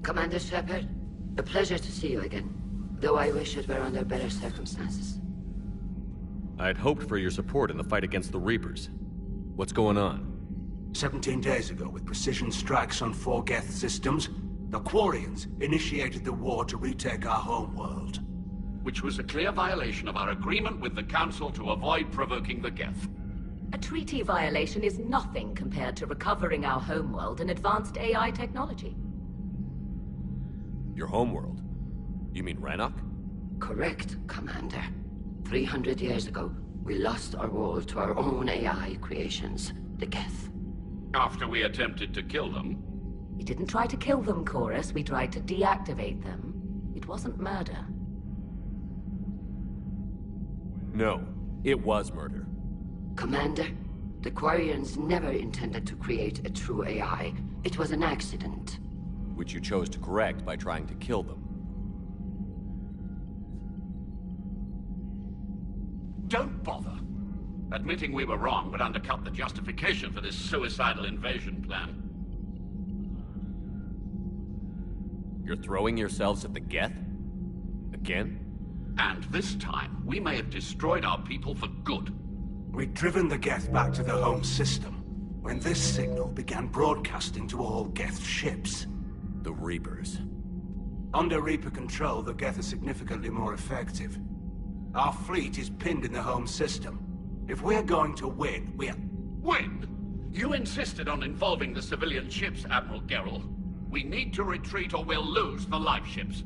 Commander Shepard, a pleasure to see you again. Though I wish it were under better circumstances. I'd hoped for your support in the fight against the Reapers. What's going on? 17 days ago, with precision strikes on 4 Geth systems, the Quarians initiated the war to retake our homeworld. Which was a clear violation of our agreement with the Council to avoid provoking the Geth. A treaty violation is nothing compared to recovering our homeworld and advanced AI technology. Your homeworld? You mean Rannoch? Correct, Commander. 300 years ago, we lost our world to our own AI creations, the Geth. After we attempted to kill them. We didn't try to kill them, Chorus. We tried to deactivate them. It wasn't murder. No, it was murder. Commander, the Quarians never intended to create a true AI. It was an accident. Which you chose to correct by trying to kill them. Don't bother. Admitting we were wrong would undercut the justification for this suicidal invasion plan. You're throwing yourselves at the Geth? Again? And this time, we may have destroyed our people for good. We'd driven the Geth back to the home system, when this signal began broadcasting to all Geth ships. The Reapers. Under Reaper control, the Geth are significantly more effective. Our fleet is pinned in the home system. If we're going to win, Win? You insisted on involving the civilian ships, Admiral Gerrel. We need to retreat or we'll lose the live ships.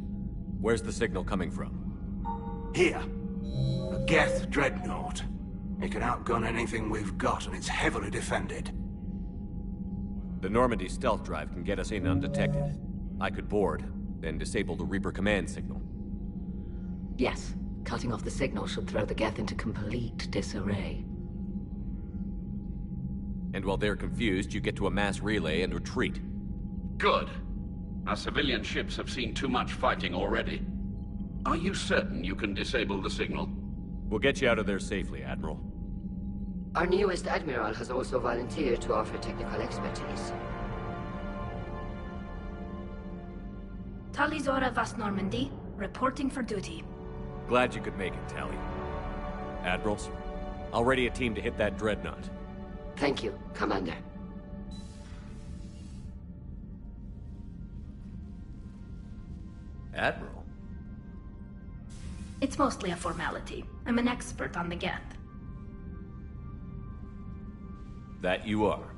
Where's the signal coming from? Here. A Geth dreadnought. It can outgun anything we've got, and it's heavily defended. The Normandy stealth drive can get us in undetected. I could board, then disable the Reaper command signal. Yes, cutting off the signal should throw the Geth into complete disarray. And while they're confused, you get to a mass relay and retreat. Good. Our civilian ships have seen too much fighting already. Are you certain you can disable the signal? We'll get you out of there safely, Admiral. Our newest Admiral has also volunteered to offer technical expertise. Talizora Vas Normandy, reporting for duty. Glad you could make it, Tally. Admirals, I'll ready a team to hit that dreadnought. Thank you, Commander. Admiral? It's mostly a formality. I'm an expert on the Geth. That you are.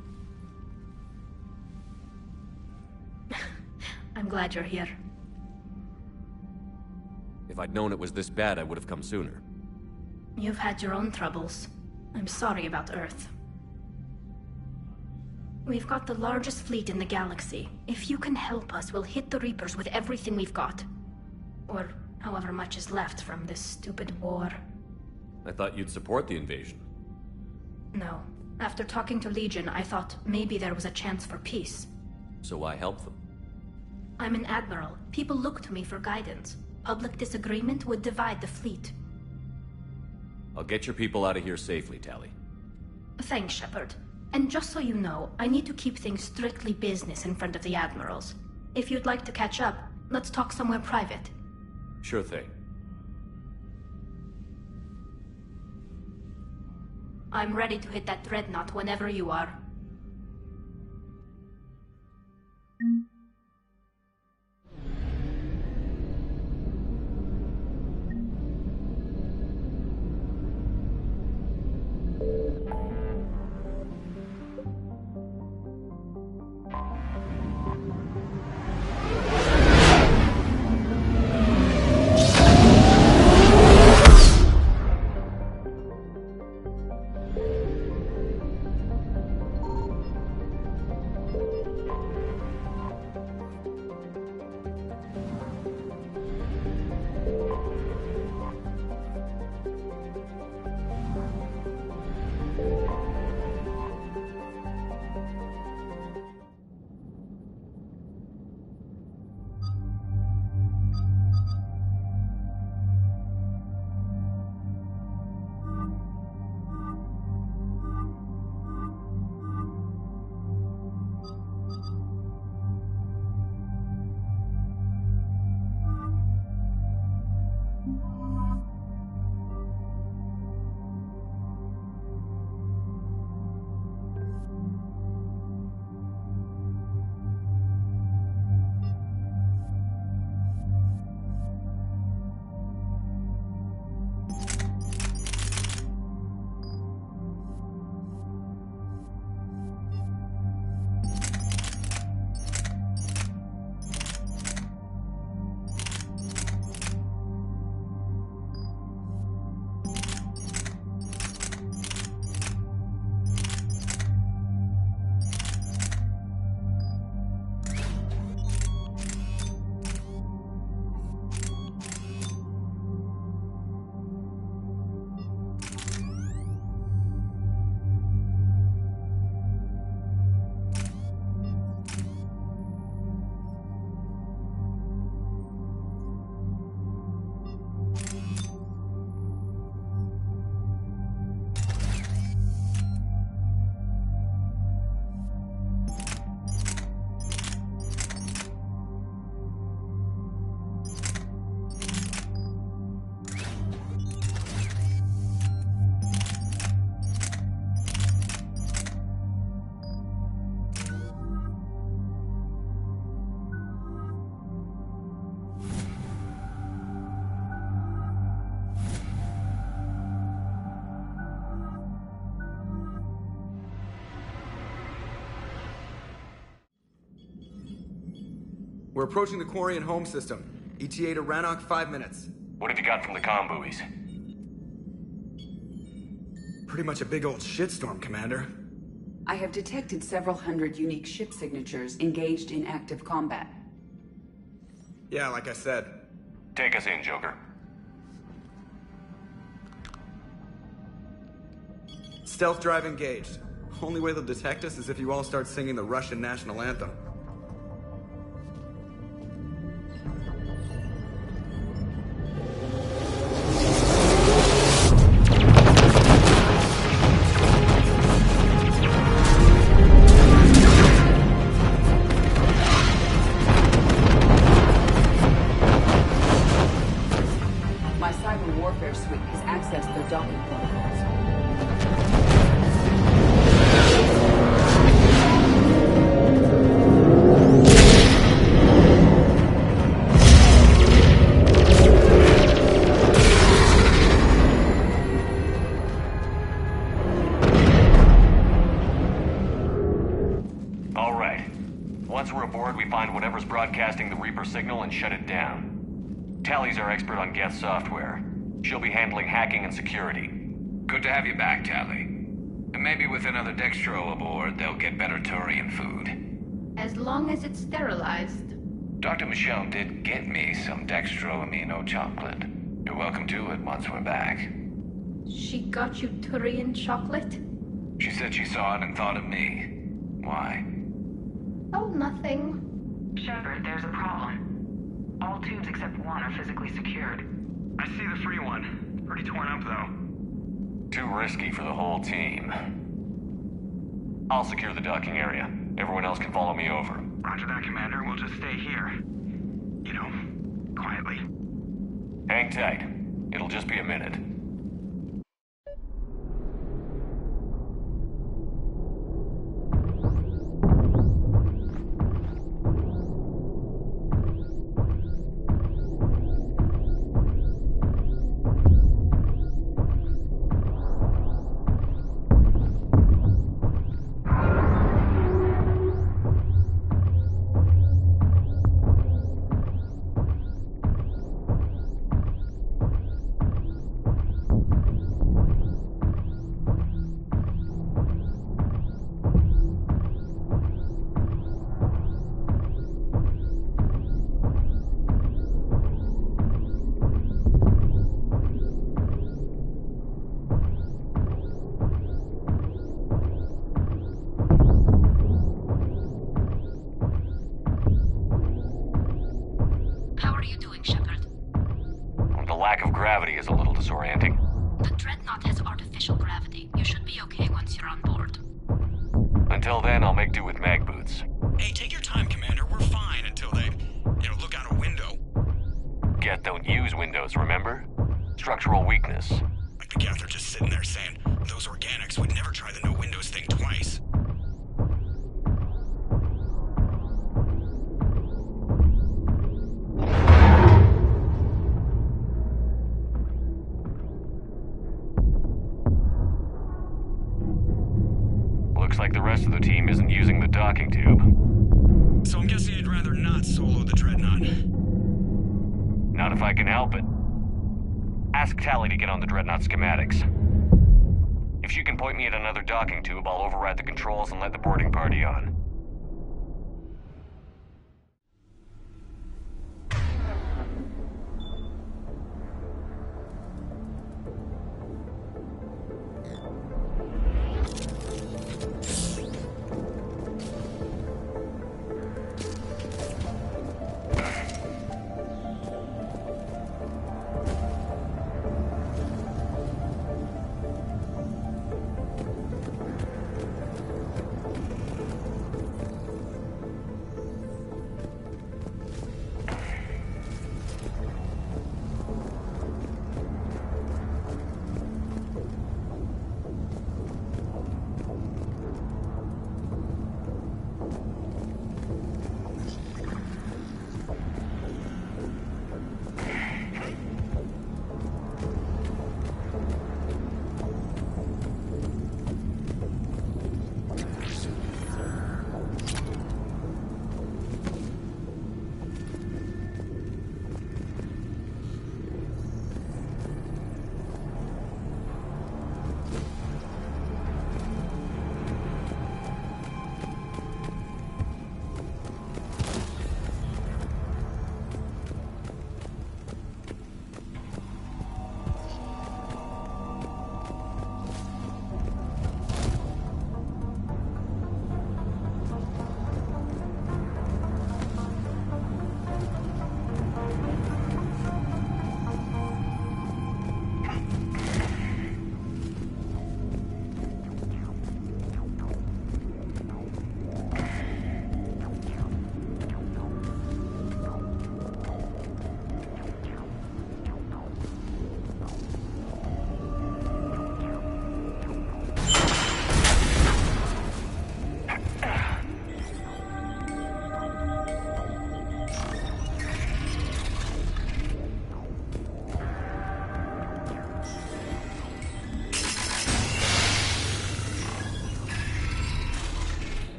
I'm glad you're here. If I'd known it was this bad, I would have come sooner. You've had your own troubles. I'm sorry about Earth. We've got the largest fleet in the galaxy. If you can help us, we'll hit the Reapers with everything we've got. Or however much is left from this stupid war. I thought you'd support the invasion. No. After talking to Legion, I thought maybe there was a chance for peace. So why help them? I'm an admiral. People look to me for guidance. Public disagreement would divide the fleet. I'll get your people out of here safely, Tally. Thanks, Shepard. And just so you know, I need to keep things strictly business in front of the admirals. If you'd like to catch up, let's talk somewhere private. Sure thing. I'm ready to hit that dreadnought whenever you are. We're approaching the quarry and home system. ETA to Rannoch, 5 minutes. What have you got from the comm buoys? Pretty much a big old shitstorm, Commander. I have detected several hundred unique ship signatures engaged in active combat. Yeah, like I said. Take us in, Joker. Stealth drive engaged. Only way they'll detect us is if you all start singing the Russian national anthem. My cyber warfare suite has accessed their docking protocols. All right. Once we're aboard, we find whatever's broadcasting the Reaper signal and shut it down. Tally's our expert on Geth software. She'll be handling hacking and security. Good to have you back, Tally. And maybe with another Dextro aboard, they'll get better Turian food. As long as it's sterilized. Dr. Michelle did get me some Dextro amino chocolate. You're welcome to it once we're back. She got you Turian chocolate? She said she saw it and thought of me. Why? Oh, nothing. Shepard, there's a problem. All tubes except one are physically secured. I see the free one. Pretty torn up, though. Too risky for the whole team. I'll secure the docking area. Everyone else can follow me over. Roger that, Commander. We'll just stay here. You know, quietly. Hang tight. It'll just be a minute. Lack of gravity is a little disorienting. The Dreadnought has artificial gravity. You should be okay once you're on board. Until then, I'll make do with mag boots. Hey, take your time, Commander. We're fine until they, look out a window. Geth don't use windows, remember? Structural weakness. Like the Geth are just sitting there saying, those organics would never try the no windows thing twice. Looks like the rest of the team isn't using the docking tube. So I'm guessing you'd rather not solo the Dreadnought. Not if I can help it. Ask Tally to get on the Dreadnought schematics. If she can point me at another docking tube, I'll override the controls and let the boarding party on.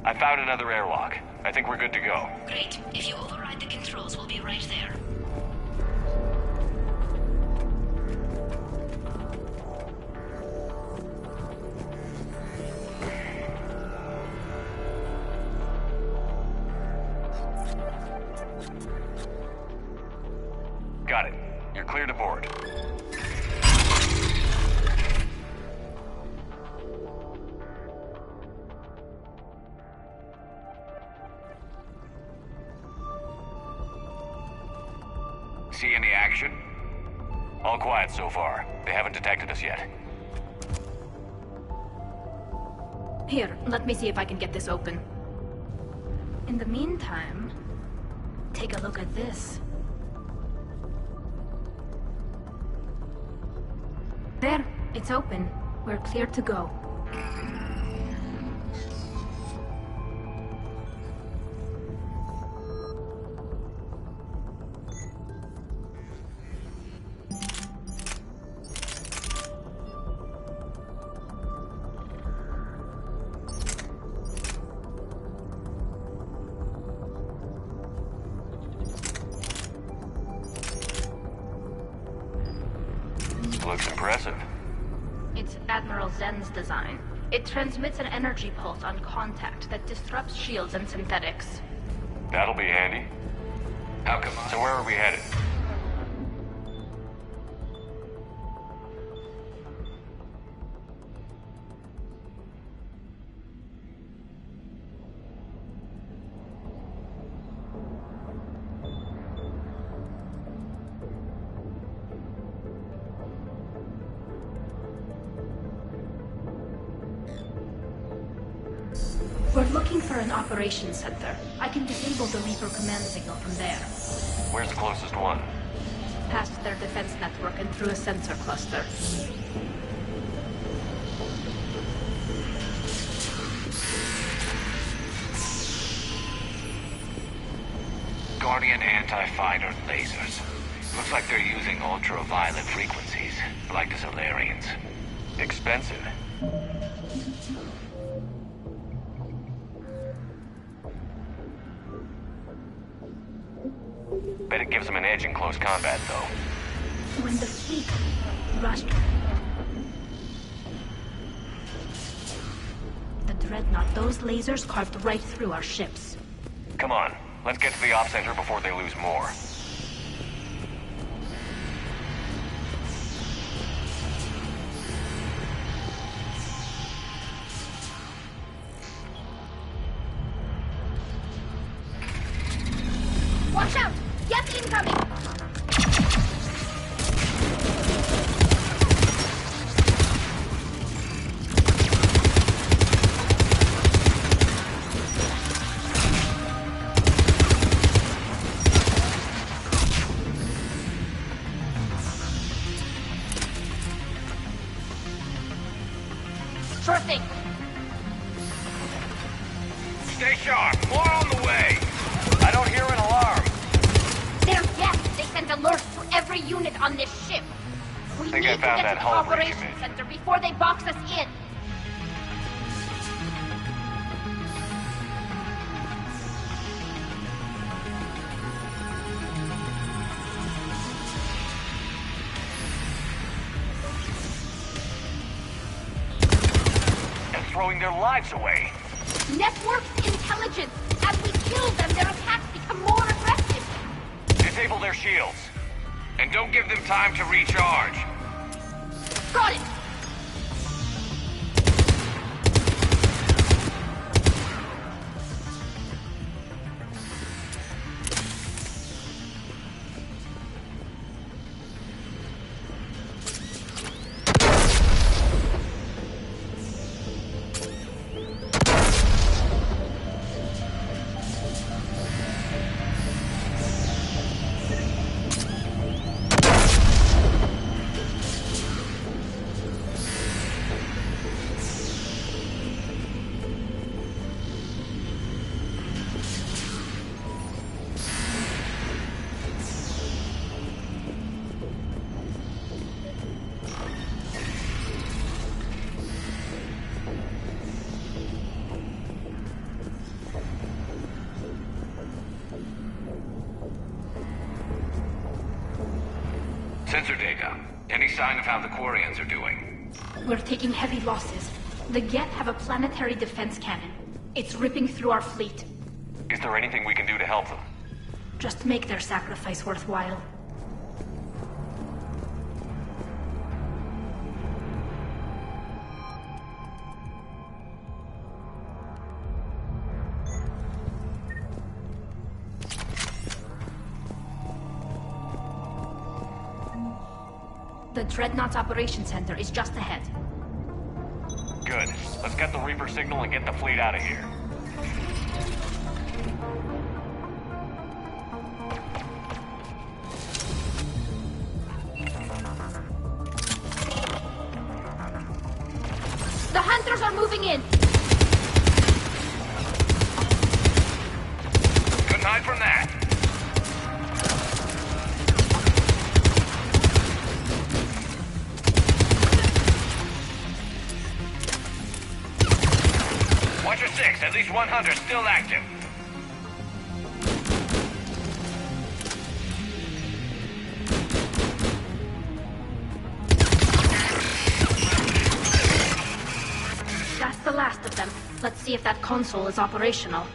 I found another airlock. I think we're good to go. Great. If you override the controls, we'll be right there. Got it. You're clear to board. See any action? All quiet so far. They haven't detected us yet. Here, let me see if I can get this open. In the meantime, take a look at this. There, it's open. We're clear to go. Looks impressive. It's Admiral Zen's design. It transmits an energy pulse on contact that disrupts shields and synthetics. That'll be handy. How come So where are we headed? We're looking for an operations center. I can disable the Reaper command signal from there. Where's the closest one? Past their defense network and through a sensor cluster. Guardian anti-fighter lasers. Looks like they're using ultraviolet frequencies, like the Solarians. Expensive. Bet it gives them an edge in close combat, though. When the fleet rushed... The Dreadnought, those lasers carved right through our ships. Come on, let's get to the op center before they lose more. Watch out! Yes, incoming! Sure thing. Stay sharp. More on the way. I don't hear an alarm. There's yes! They sent alerts to every unit on this ship. We Think need I to found get that to the hull bridge you operations made. center before they box us in. They're throwing their lives away. Network's intelligence. As we kill them, their attacks become more aggressive. Disable their shields. And don't give them time to recharge. Got it. sign of how the Quarians are doing? We're taking heavy losses. The Geth have a planetary defense cannon. It's ripping through our fleet. Is there anything we can do to help them? Just make their sacrifice worthwhile. The Dreadnought's Operations Center is just ahead. Good. Let's get the Reaper signal and get the fleet out of here. The Hunters are moving in! Couldn't hide from that. Watch your six. At least one hunter still active. That's the last of them. Let's see if that console is operational.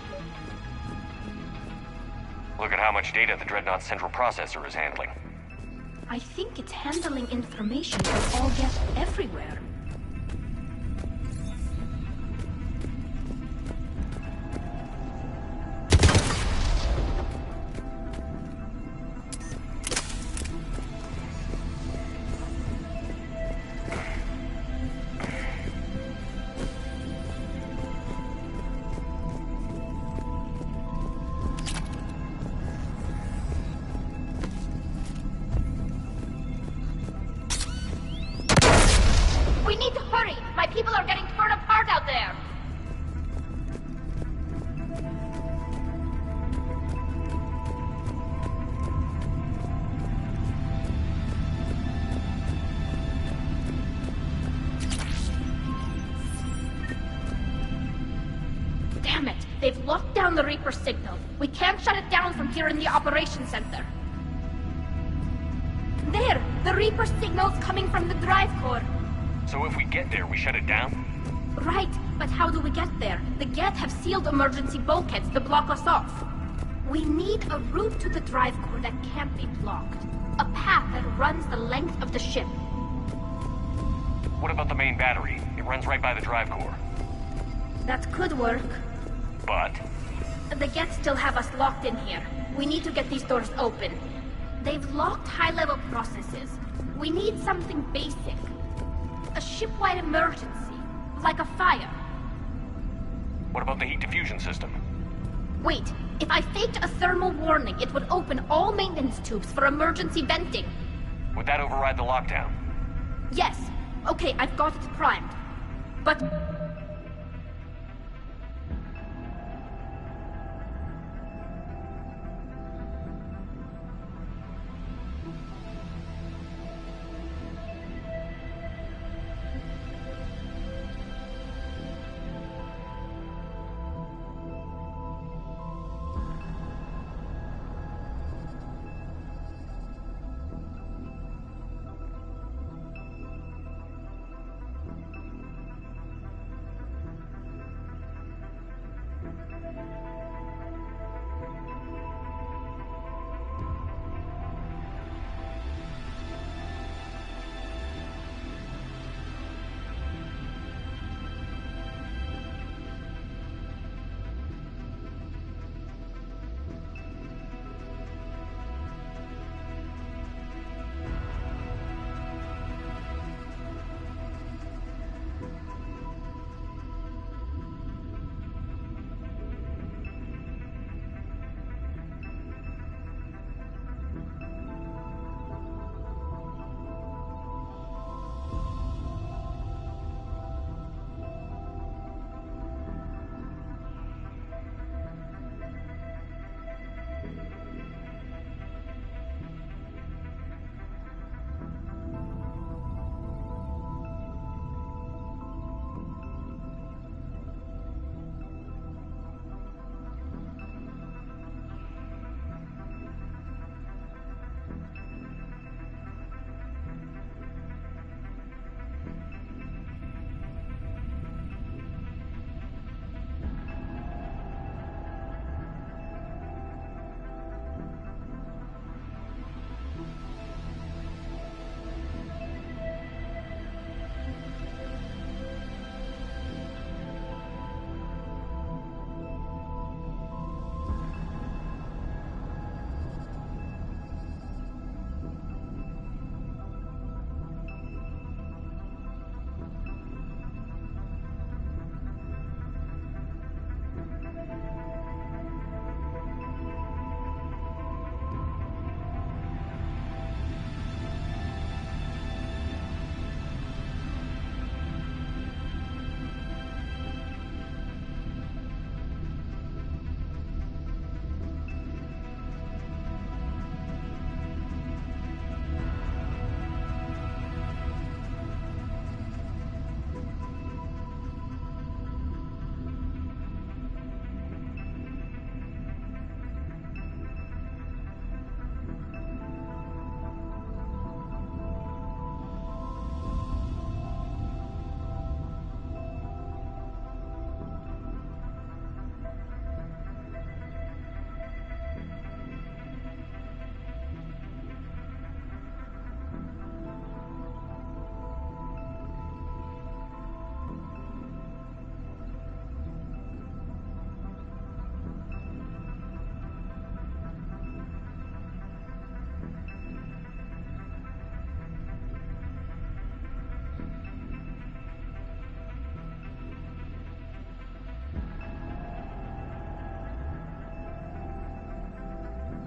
Look at how much data the Dreadnought's central processor is handling. I think it's handling information from all Geth everywhere. We need to hurry! My people are getting torn apart out there! Damn it! They've locked down the Reaper signal. We can't shut it down from here in the Operations Center. There! The Reaper signal's coming from the drive core. So if we get there, we shut it down? Right, but how do we get there? The Geth have sealed emergency bulkheads to block us off. We need a route to the drive core that can't be blocked. A path that runs the length of the ship. What about the main battery? It runs right by the drive core. That could work. But? The Geth still have us locked in here. We need to get these doors open. They've locked high-level processes. We need something basic. A ship-wide emergency, like a fire. What about the heat diffusion system? Wait, if I faked a thermal warning, it would open all maintenance tubes for emergency venting. Would that override the lockdown? Yes. Okay, I've got it primed. But...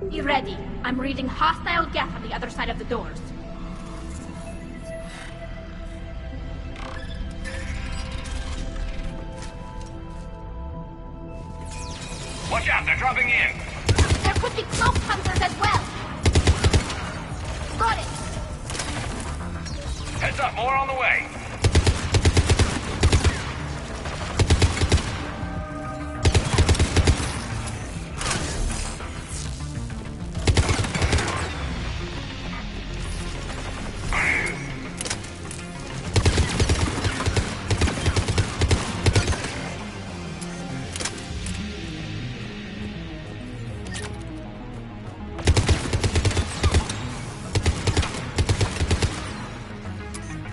Be ready. I'm reading hostile geth on the other side of the doors. Watch out, they're dropping in! There could be cloak hunters as well! Got it! Heads up, more on the way!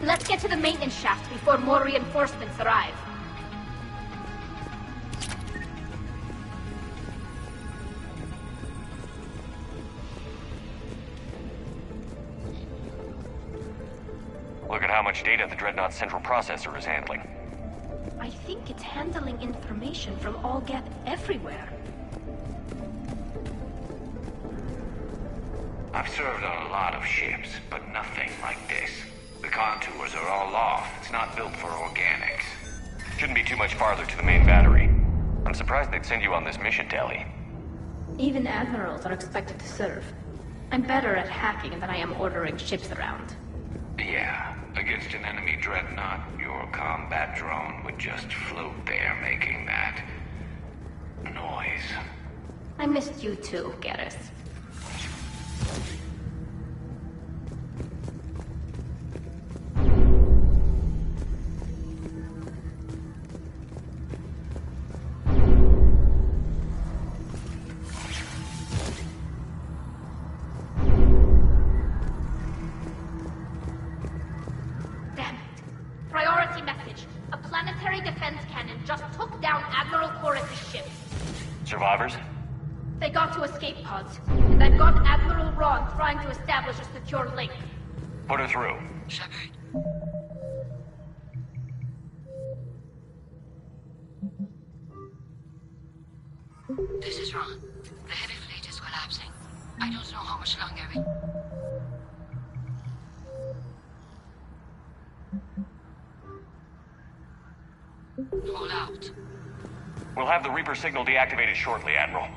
Let's get to the maintenance shaft before more reinforcements arrive. Look at how much data the Dreadnought's central processor is handling. I think it's handling information from all geth everywhere. I've served on a lot of ships, but nothing like this. The contours are all off. It's not built for organics. Shouldn't be too much farther to the main battery. I'm surprised they'd send you on this mission, Tali. Even admirals are expected to serve. I'm better at hacking than I am ordering ships around. Yeah, against an enemy dreadnought, your combat drone would just float there making that noise. I missed you too, Garrus. Survivors? They got to escape pods, and I've got Admiral Ron trying to establish a secure link. Put her through. Shepard. This is Ron. The heavy fleet is collapsing. I don't know how much longer we... Hold out. We'll have the Reaper signal deactivated shortly, Admiral.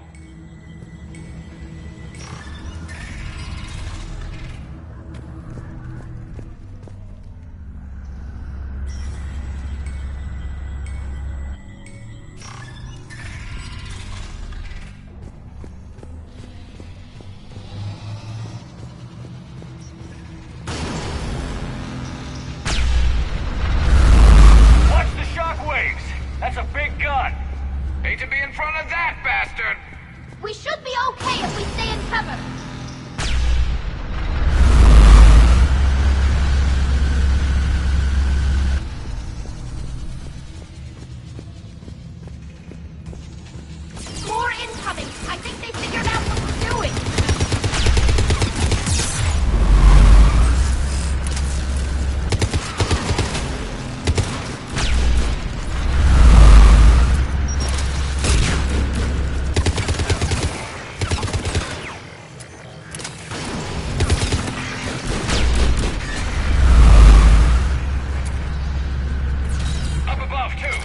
Watch the shockwaves! That's a big gun! Hate to be in front of that bastard! We should be okay if we stay in cover. More incoming! I think they figured out what we're doing! Up above, too!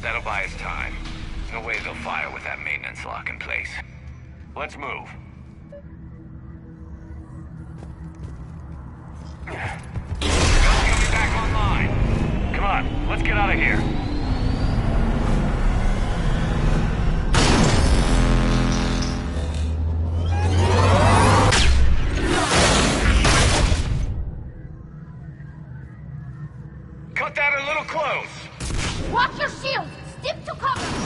That'll buy us time. No way they'll fire with that maintenance lock in place. Let's move. He'll be back online. Come on, let's get out of here. Cut that a little close. Watch your shield! Stick to cover!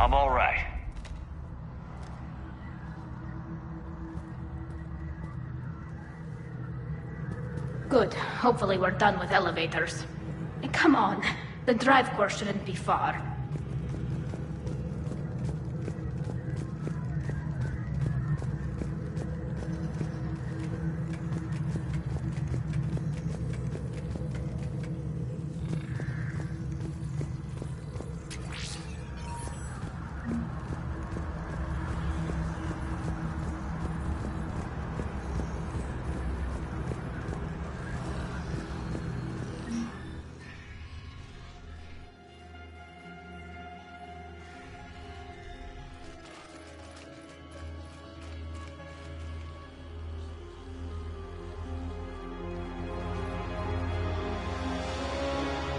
I'm all right. Good. Hopefully we're done with elevators. Come on. The drive course shouldn't be far.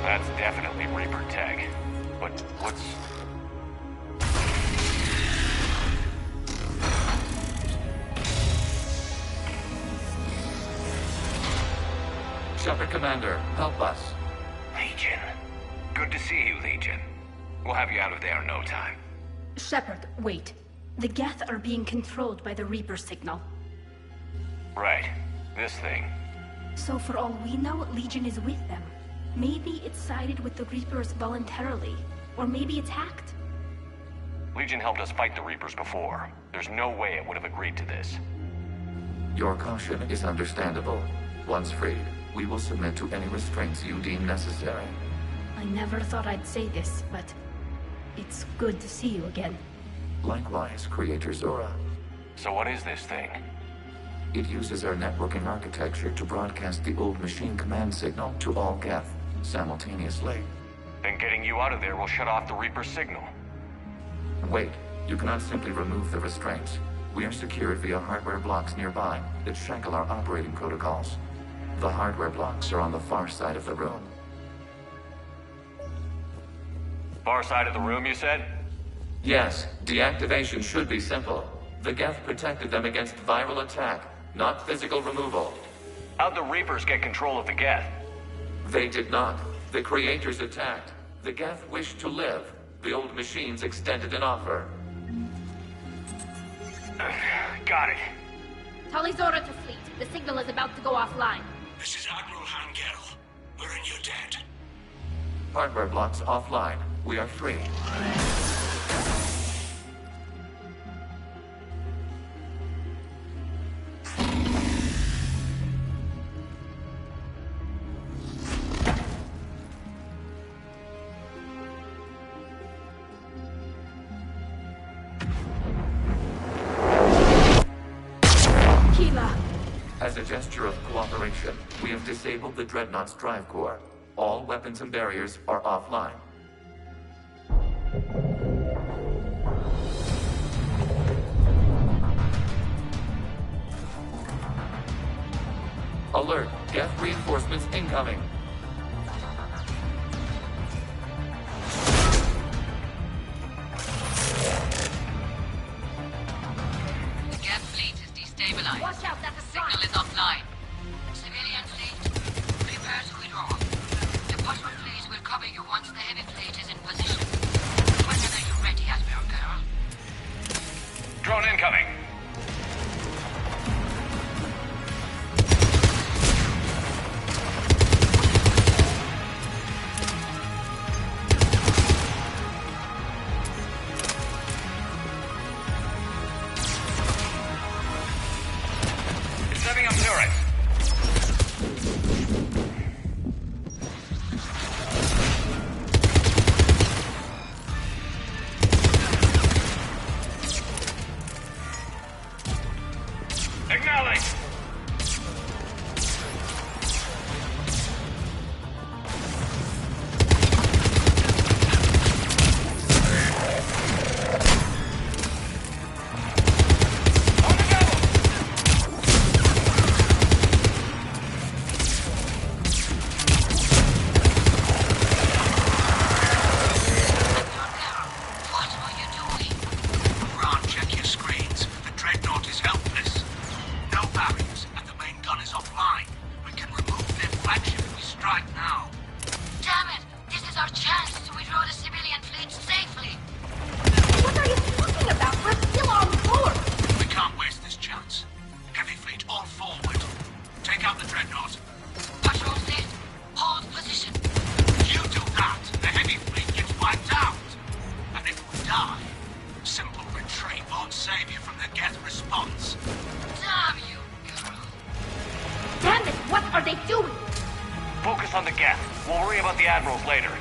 That's definitely Reaper tech. But what's... Shepard Commander, help us. Legion. Good to see you, Legion. We'll have you out of there in no time. Shepard, wait. The Geth are being controlled by the Reaper signal. Right. This thing. So for all we know, Legion is with them. Maybe it sided with the Reapers voluntarily. Or maybe it's hacked. Legion helped us fight the Reapers before. There's no way it would have agreed to this. Your caution is understandable. Once freed, we will submit to any restraints you deem necessary. I never thought I'd say this, but it's good to see you again. Likewise, Creator Zora. So what is this thing? It uses our networking architecture to broadcast the old machine command signal to all Geth simultaneously. Then getting you out of there will shut off the Reaper signal. Wait, you cannot simply remove the restraints. We are secured via hardware blocks nearby that shackle our operating protocols. The hardware blocks are on the far side of the room. Far side of the room, you said? Yes, deactivation should be simple. The Geth protected them against viral attack, not physical removal. How'd the Reapers get control of the Geth? They did not. The Creators attacked. The Geth wished to live. The old machines extended an offer. Got it. Tali Zora to fleet. The signal is about to go offline. This is Admiral Hangel. We're in your debt. Hardware blocks offline. We are free. As a gesture of cooperation, we have disabled the Dreadnought's drive core. All weapons and barriers are offline. Alert! Geth reinforcements incoming! The Geth fleet is destabilized. Watch out, that's a Signal is offline. Civilian fleet, prepare to withdraw. The bottom fleet will cover you once the heavy fleet is in position. Whenever you're ready, Admiral Girl. Drone incoming. Setting up turrets. Acknowledge. Focus on the Geth. We'll worry about the Admirals later.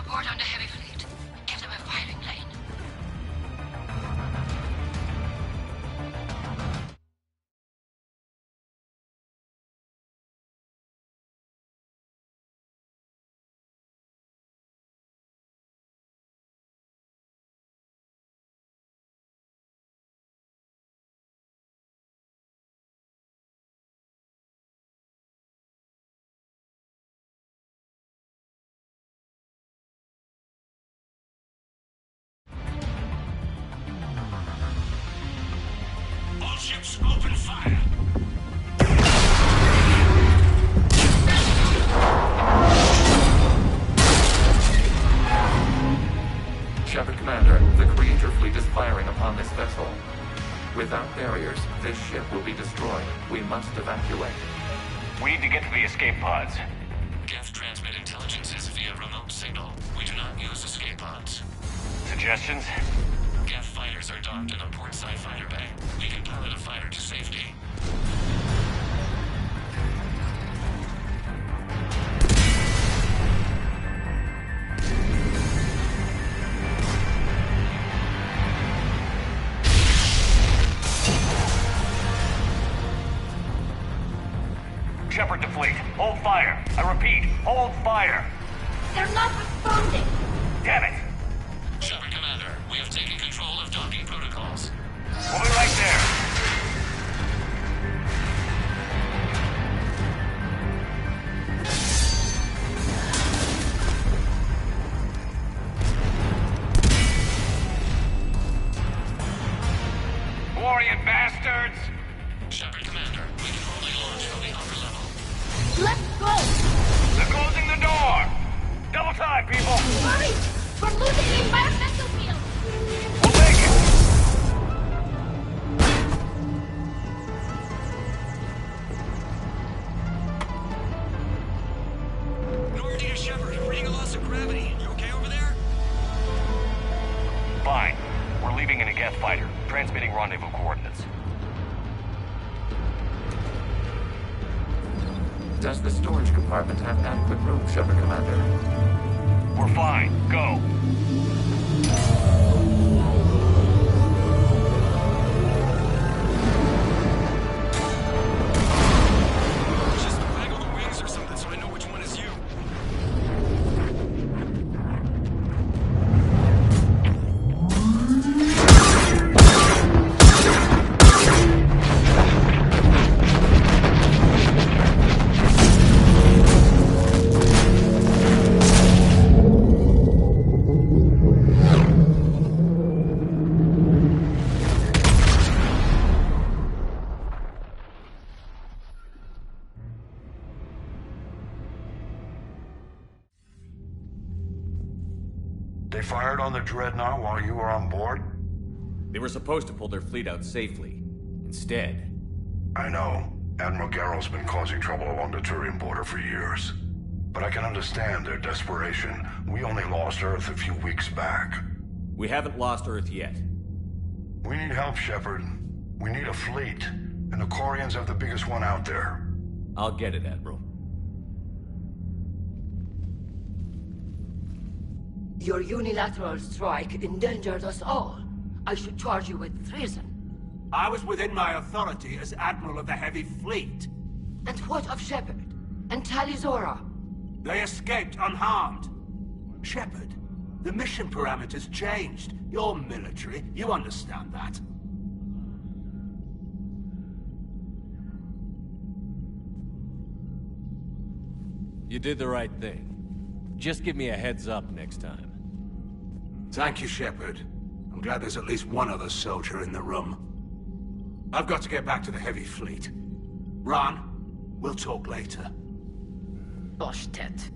support on the heavy fleet. Give them a firing lane. All ships, open fire! Shepard Commander, the Creator fleet is firing upon this vessel. Without barriers, this ship will be destroyed. We must evacuate. We need to get to the escape pods. Geth transmit intelligences via remote signal. We do not use escape pods. Suggestions? Geth fighters are docked in a portside fighter bay. We can pilot a fighter to safety. Shepard to fleet. Hold fire. I repeat, hold fire. They're not responding. Damn it. Shepard Commander, we have taken control of docking protocols. We'll be right there. Warrior bastards! Shepard Commander, we can only launch from the upper level. Let's go! They're closing the door! Double time, people! Hurry! We're losing the environmental field! We'll make it! Normandy to Shepard, reading a loss of gravity. You okay over there? Fine. We're leaving in a Geth fighter, transmitting rendezvous coordinates. Does the storage compartment have adequate room, Shepard Commander? We're fine. Go. Just waggle the wings or something so I know which one is you. They fired on the Dreadnought while you were on board? They were supposed to pull their fleet out safely. Instead... I know. Admiral Garrow's been causing trouble along the Turian border for years. But I can understand their desperation. We only lost Earth a few weeks back. We haven't lost Earth yet. We need help, Shepard. We need a fleet. And the Quarians have the biggest one out there. I'll get it, Admiral. Your unilateral strike endangered us all. I should charge you with treason. I was within my authority as Admiral of the Heavy Fleet. And what of Shepard? And Talizora? They escaped unharmed. Shepard, the mission parameters changed. You're military, you understand that. You did the right thing. Just give me a heads up next time. Thank you, Shepard. I'm glad there's at least one other soldier in the room. I've got to get back to the Heavy Fleet. Ron, we'll talk later. Oshtet.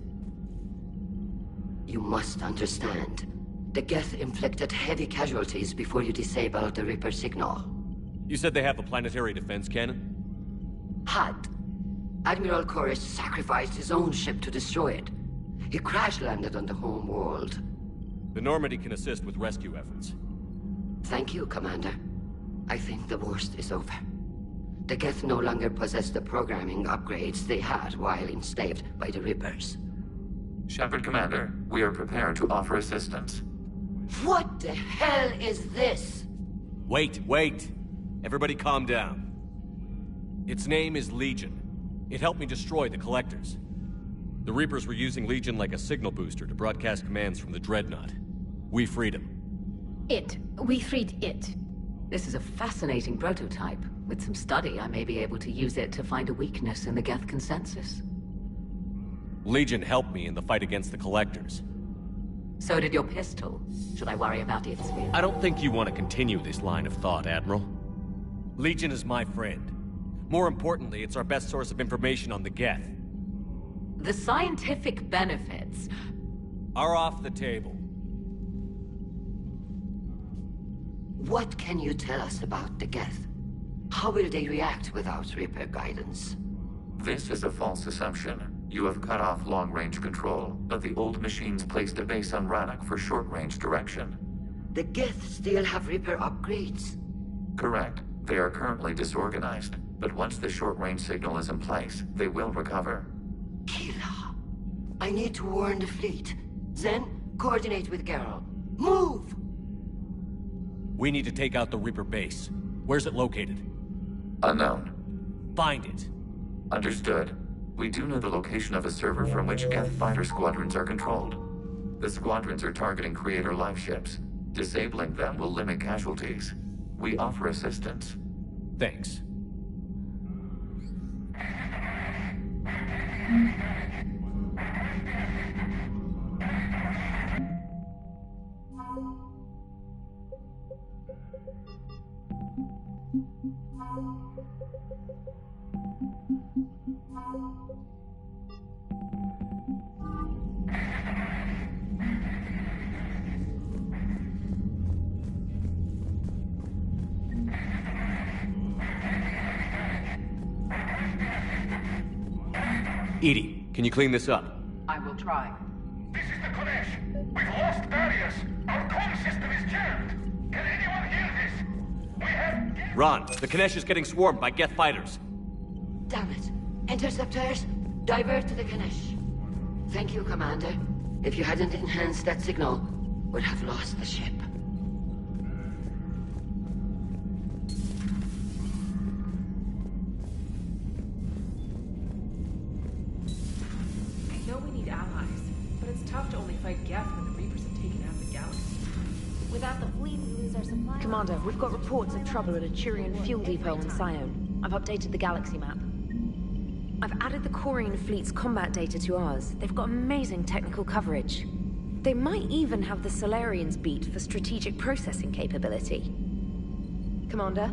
You must understand. The Geth inflicted heavy casualties before you disabled the Reaper signal. You said they have a planetary defense cannon? Had. Admiral Koresh sacrificed his own ship to destroy it. He crash-landed on the home world. The Normandy can assist with rescue efforts. Thank you, Commander. I think the worst is over. The Geth no longer possess the programming upgrades they had while enslaved by the Reapers. Shepard, Commander, we are prepared to offer assistance. What the hell is this? Wait. Everybody calm down. Its name is Legion. It helped me destroy the Collectors. The Reapers were using Legion like a signal booster to broadcast commands from the Dreadnought. We freed him. We freed it. This is a fascinating prototype. With some study, I may be able to use it to find a weakness in the Geth consensus. Legion helped me in the fight against the Collectors. So did your pistol. Should I worry about its speed? I don't think you want to continue this line of thought, Admiral. Legion is my friend. More importantly, it's our best source of information on the Geth. The scientific benefits are off the table. What can you tell us about the Geth? How will they react without Reaper guidance? This is a false assumption. You have cut off long-range control, but the old machines placed a base on Rannoch for short-range direction. The Geth still have Reaper upgrades? Correct. They are currently disorganized, but once the short-range signal is in place, they will recover. Kila, I need to warn the fleet. Then, coordinate with Geralt. Move! We need to take out the Reaper base. Where's it located? Unknown. Find it. Understood. We do know the location of a server from which Geth fighter squadrons are controlled. The squadrons are targeting Creator live ships. Disabling them will limit casualties. We offer assistance. Thanks. Edie, can you clean this up? I will try. This is the Kodesh. We've lost barriers. Our comm system is jammed. Can anyone hear this? We have... Ron, the Kanesh is getting swarmed by Geth fighters. Damn it. Interceptors, divert to the Ganesh. Thank you, Commander. If you hadn't enhanced that signal, we'd have lost the ship. I know we need allies, but it's tough to only fight Geth when the Reapers have taken out the galaxy. Without the fleet, we lose our supply. Commander, we've got reports of trouble at a Turian fuel depot on Scion. I've updated the galaxy map. I've added the Corian fleet's combat data to ours. They've got amazing technical coverage. They might even have the Solarians beat for strategic processing capability. Commander?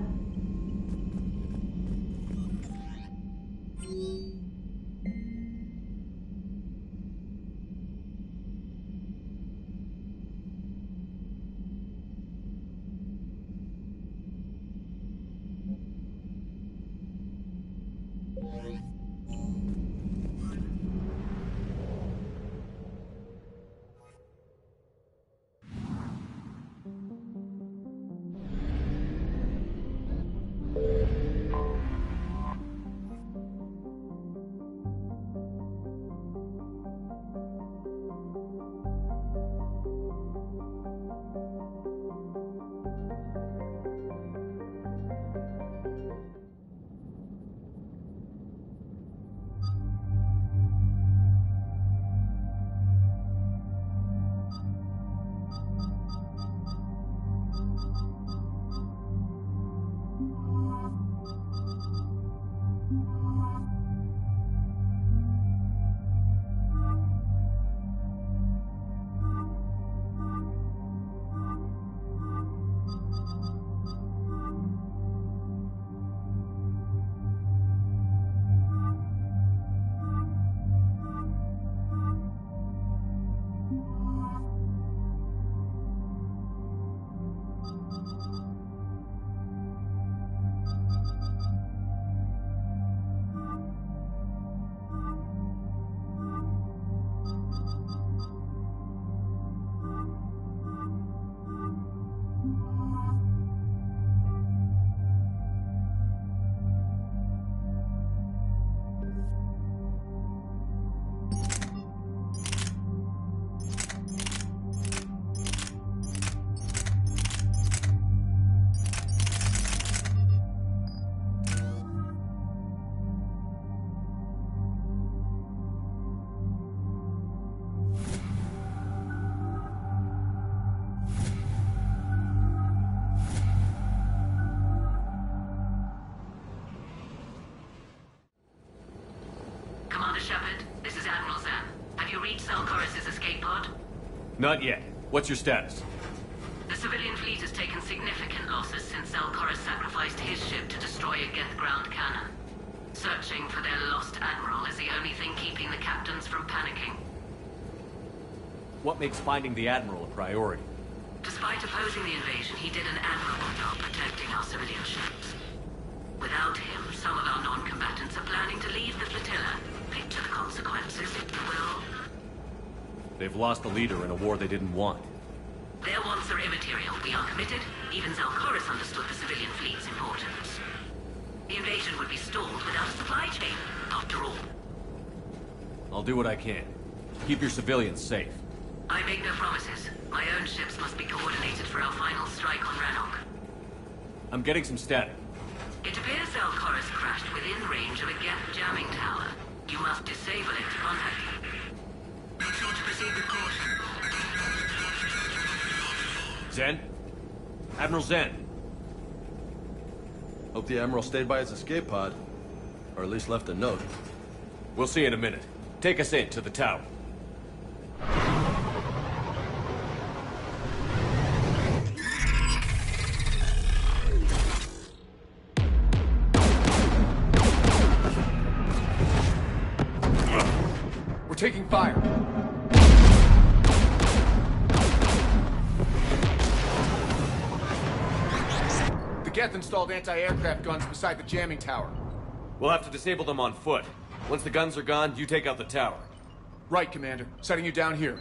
Not yet. What's your status? The civilian fleet has taken significant losses since Alcoris sacrificed his ship to destroy a Geth ground cannon. Searching for their lost admiral is the only thing keeping the captains from panicking. What makes finding the Admiral a priority? Despite opposing the invasion, he did an admirable job protecting our civilian ships. Without him, some of our non-combatants are planning to leave the flotilla. Picture the consequences, if you will. They've lost a leader in a war they didn't want. Their wants are immaterial. We are committed. Even Zalcoris understood the civilian fleet's importance. The invasion would be stalled without a supply chain, after all. I'll do what I can. Keep your civilians safe. I make no promises. My own ships must be coordinated for our final strike on Rannoch. I'm getting some static. It appears Zalcoris crashed within range of a Geth jamming tower. You must disable it to contact him. Make sure to proceed with caution. Zen? Admiral Zen. Hope the Admiral stayed by his escape pod. Or at least left a note. We'll see in a minute. Take us in to the tower. We're taking fire. The Geth installed anti-aircraft guns beside the jamming tower. We'll have to disable them on foot. Once the guns are gone, you take out the tower. Right, Commander. Setting you down here.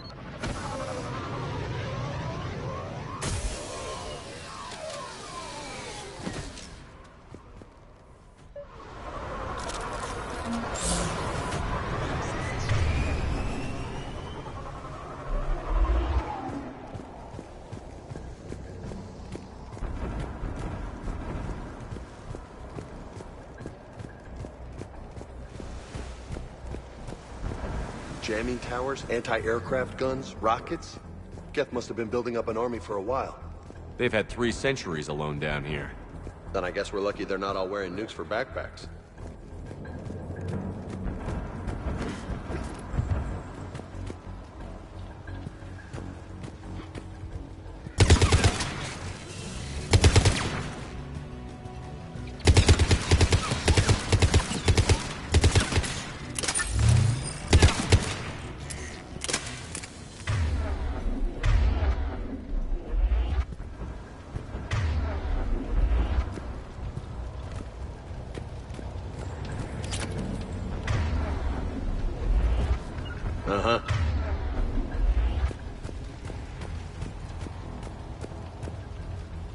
Jamming towers, anti-aircraft guns, rockets. Geth must have been building up an army for a while. They've had 3 centuries alone down here. Then I guess we're lucky they're not all wearing nukes for backpacks. Uh-huh.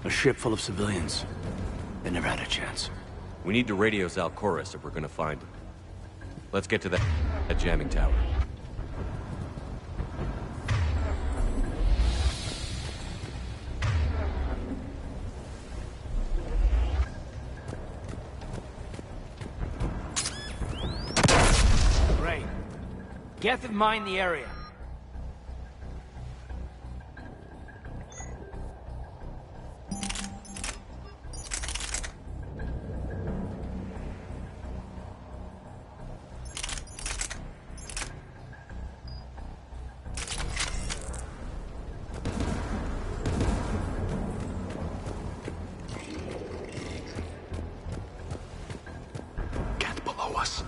A ship full of civilians. They never had a chance. We need to radio Zalcoris if we're gonna find him. Let's get to that jamming tower. Great. Geth have mined the area. Get below us.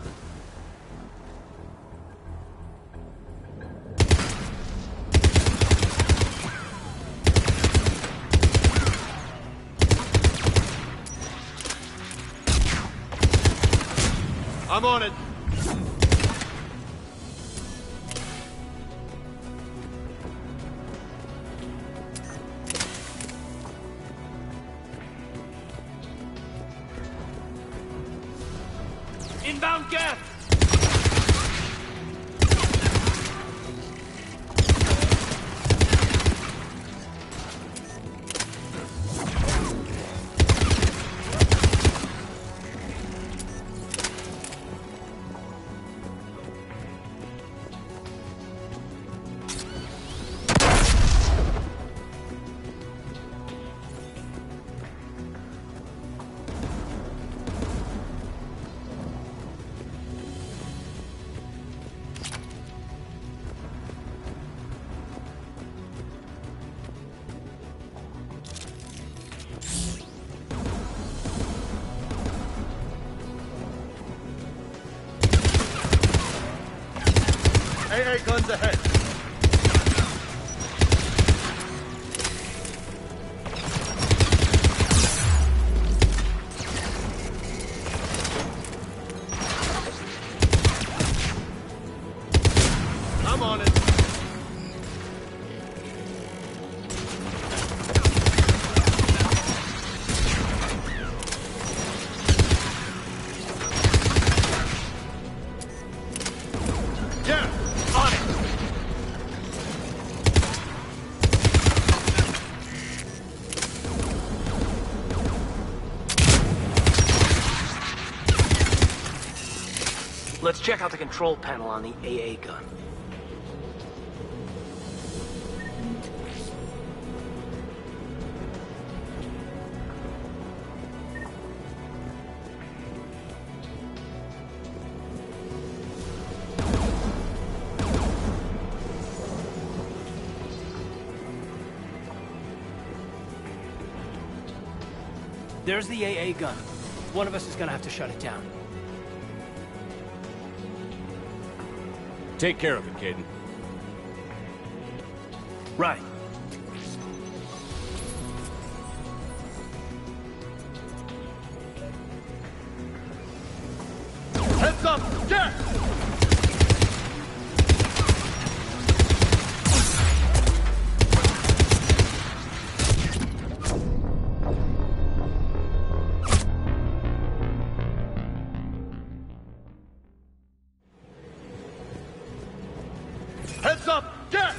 I'm on it. Inbound Geth! AA guns ahead. I'm on it. Let's check out the control panel on the AA gun. There's the AA gun. One of us is gonna have to shut it down. Take care of it, Caden. Right. Heads up! Get! Heads up! Get!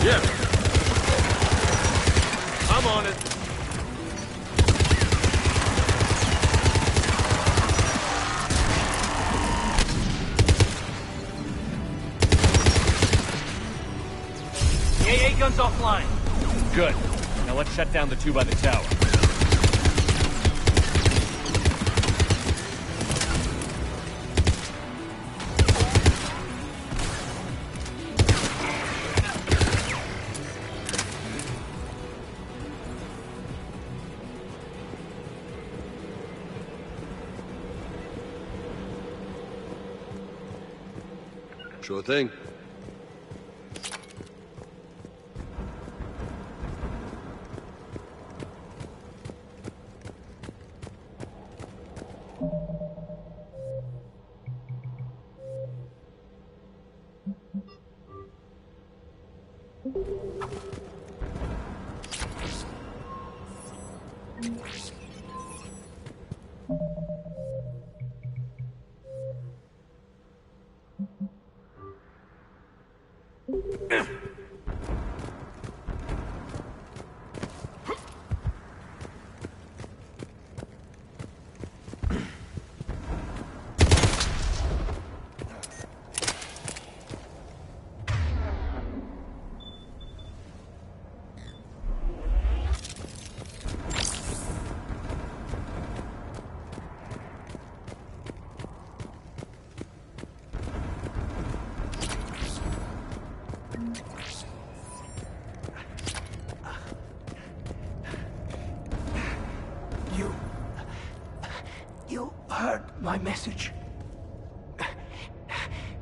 Yeah. I'm on it. The AA gun's offline. Good. Now let's shut down the two by the tower. Sure thing. You heard my message.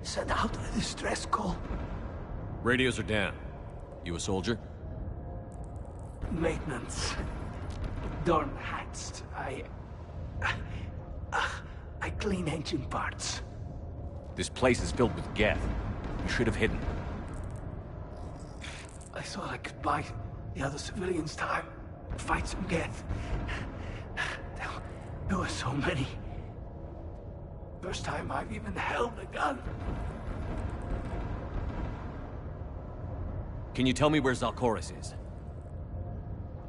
Send out a distress call. Radios are down. You a soldier? Maintenance. Dorn hatched. I clean engine parts. This place is filled with geth. You should have hidden. I thought I could buy the other civilians time. Fight some geth. There were so many. First time I've even held a gun. Can you tell me where Zalcoris is?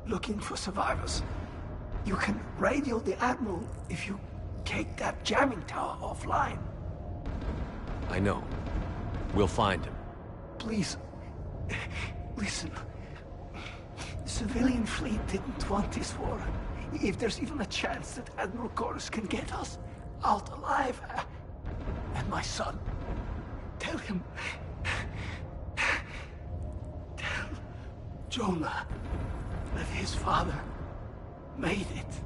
Looking for survivors. You can radio the Admiral if you take that jamming tower offline. I know. We'll find him. Please, listen. The civilian fleet didn't want this war. If there's even a chance that Admiral Chorus can get us out alive, and my son, tell him. Tell Jonah that his father made it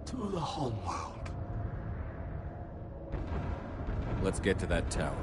to the homeworld. Let's get to that tower.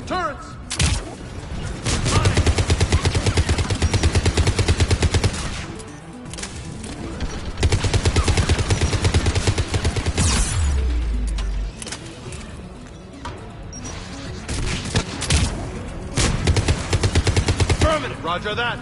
Turrets! Affirmative! Roger that!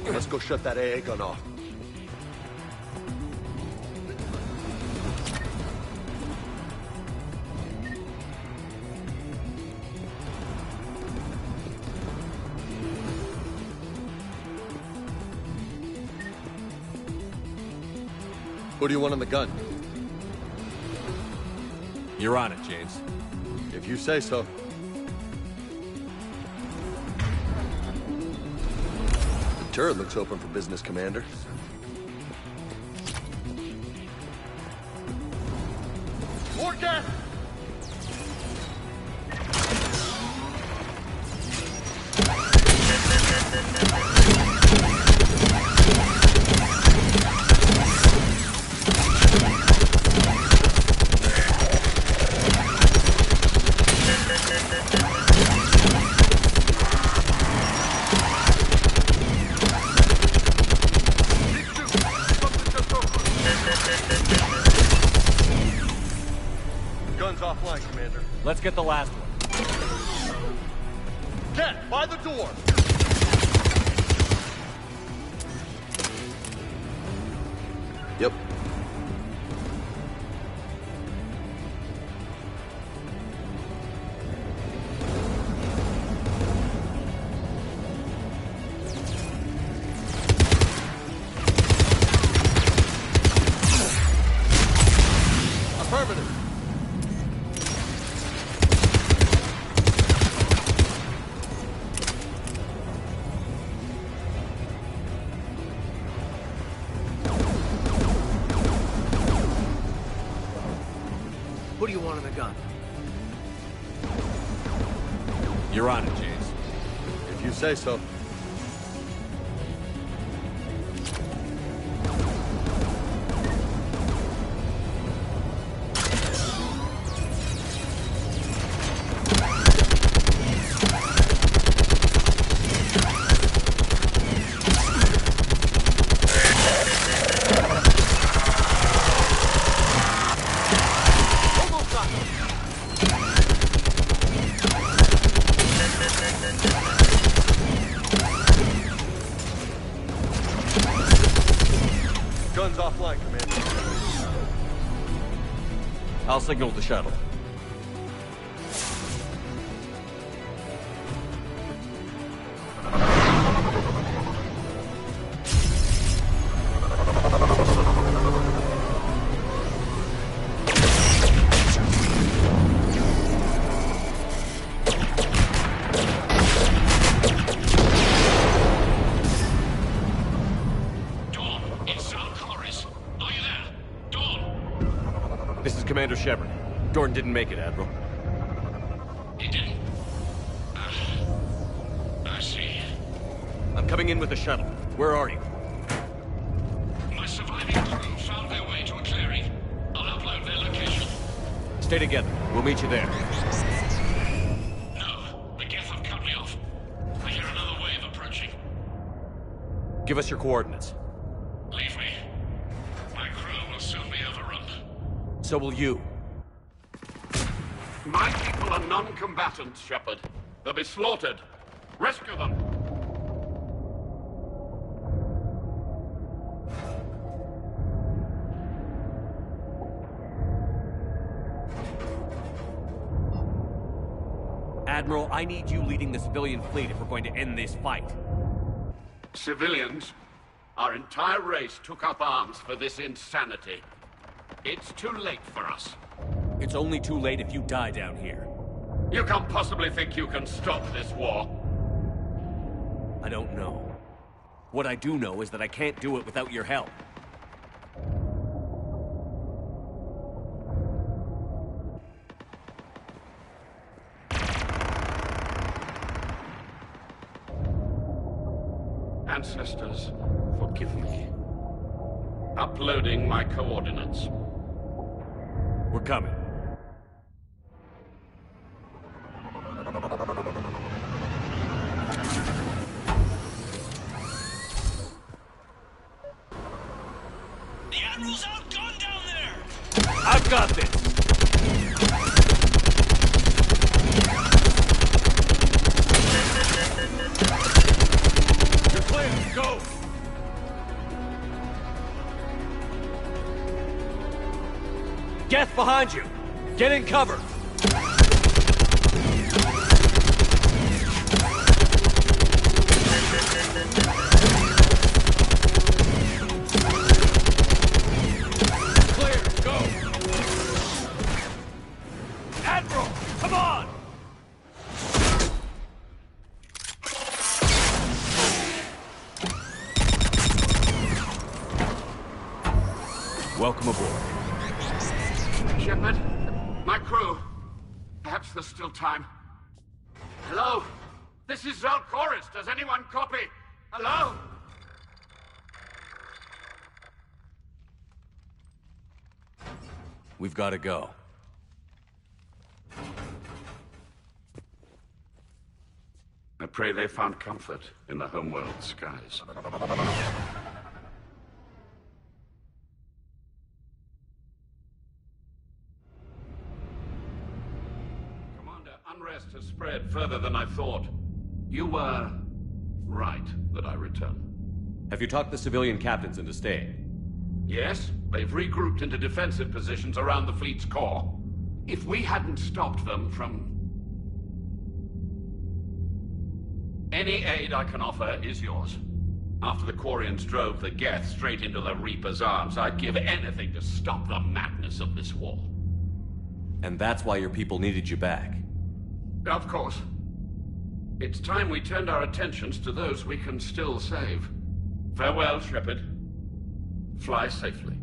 Let's go shut that AA gun off. What do you want on the gun? You're on it, James. If you say so. The turret looks open for business, Commander. More gas! Guns offline, Commander. Let's get the last one. Get by the door! Yep. Affirmative. What do you want on the gun? You're on it, James. If you say so. Guns offline, Commander. I'll signal the shuttle. This is Commander Shepard. Dorton didn't make it, Admiral. He didn't? I see. I'm coming in with the shuttle. Where are you? My surviving crew found their way to a clearing. I'll upload their location. Stay together. We'll meet you there. No, the Geth have cut me off. I hear another wave approaching. Give us your coordinates. Leave me. My crew will soon be overrun. So will you. My people are non-combatants, Shepard. They'll be slaughtered. Rescue them! Admiral, I need you leading the civilian fleet if we're going to end this fight. Civilians, our entire race took up arms for this insanity. It's too late for us. It's only too late if you die down here. You can't possibly think you can stop this war. I don't know. What I do know is that I can't do it without your help. Ancestors, forgive me. Uploading my coordinates. We're coming. The Admiral's outgunned down there! I've got this! You're clear, go! Geth behind you! Get in cover! Clear, go! Admiral, come on! Welcome aboard. Shepard, my crew. Perhaps there's still time. Hello? This is Zalcoris. Does anyone copy? Hello? We've got to go. I pray they found comfort in the homeworld skies. Commander, unrest has spread further than I thought. You were right that I return. Have you talked the civilian captains into staying? Yes, they've regrouped into defensive positions around the fleet's core. If we hadn't stopped them from... Any aid I can offer is yours. After the Quarians drove the Geth straight into the Reaper's arms, I'd give anything to stop the madness of this war. And that's why your people needed you back. Of course. It's time we turned our attentions to those we can still save. Farewell, Shepard. Fly safely.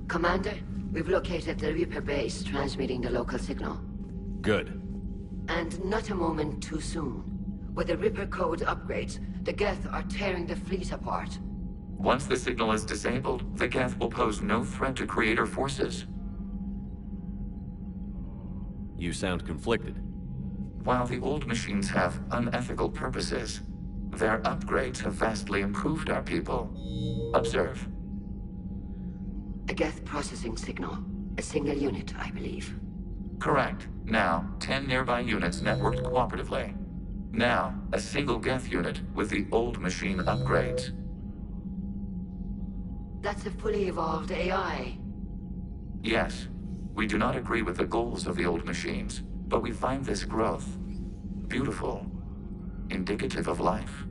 Commander, we've located the Reaper base transmitting the local signal. Good. And not a moment too soon. With the Reaper code upgrades, the Geth are tearing the fleet apart. Once the signal is disabled, the Geth will pose no threat to Creator forces. You sound conflicted. While the old machines have unethical purposes, their upgrades have vastly improved our people. Observe. A Geth processing signal. A single unit, I believe. Correct. Now, 10 nearby units networked cooperatively. Now, a single Geth unit with the old machine upgrades. That's a fully evolved AI. Yes. We do not agree with the goals of the old machines, but we find this growth beautiful, indicative of life.